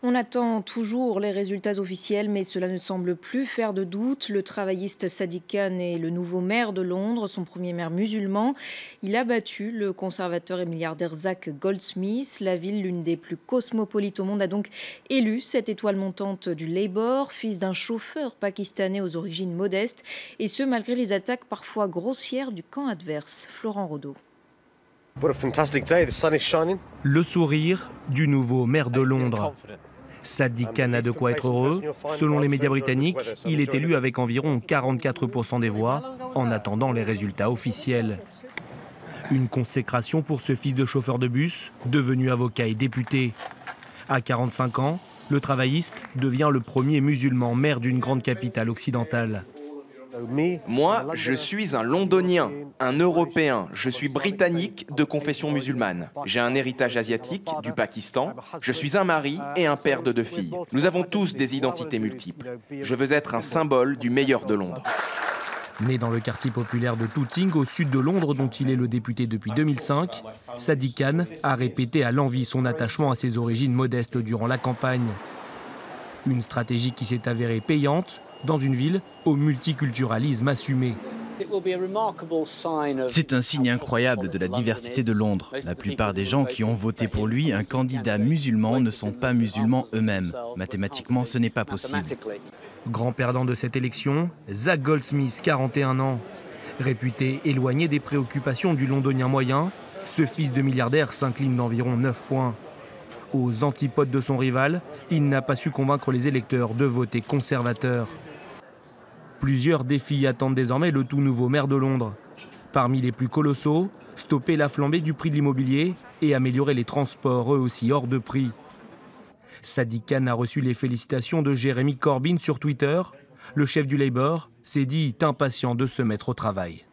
On attend toujours les résultats officiels, mais cela ne semble plus faire de doute. Le travailliste Sadiq Khan est le nouveau maire de Londres, son premier maire musulman. Il a battu le conservateur et milliardaire Zach Goldsmith. La ville, l'une des plus cosmopolites au monde, a donc élu cette étoile montante du Labour, fils d'un chauffeur pakistanais aux origines modestes, et ce malgré les attaques parfois grossières du camp adverse. Florent Rodeau. Le sourire du nouveau maire de Londres. Sadiq Khan a de quoi être heureux. Selon les médias britanniques, il est élu avec environ 44% des voix, en attendant les résultats officiels. Une consécration pour ce fils de chauffeur de bus, devenu avocat et député. À 45 ans, le travailliste devient le premier musulman maire d'une grande capitale occidentale. Moi, je suis un Londonien, un Européen. Je suis britannique de confession musulmane. J'ai un héritage asiatique du Pakistan. Je suis un mari et un père de 2 filles. Nous avons tous des identités multiples. Je veux être un symbole du meilleur de Londres. Né dans le quartier populaire de Tooting, au sud de Londres, dont il est le député depuis 2005, Sadiq Khan a répété à l'envi son attachement à ses origines modestes durant la campagne. Une stratégie qui s'est avérée payante dans une ville au multiculturalisme assumé. C'est un signe incroyable de la diversité de Londres. La plupart des gens qui ont voté pour lui, un candidat musulman, ne sont pas musulmans eux-mêmes. Mathématiquement, ce n'est pas possible. Grand perdant de cette élection, Zach Goldsmith, 41 ans. Réputé éloigné des préoccupations du londonien moyen, ce fils de milliardaire s'incline d'environ 9 points. Aux antipodes de son rival, il n'a pas su convaincre les électeurs de voter conservateur. Plusieurs défis attendent désormais le tout nouveau maire de Londres. Parmi les plus colossaux, stopper la flambée du prix de l'immobilier et améliorer les transports, eux aussi hors de prix. Sadiq Khan a reçu les félicitations de Jeremy Corbyn sur Twitter. Le chef du Labour s'est dit impatient de se mettre au travail.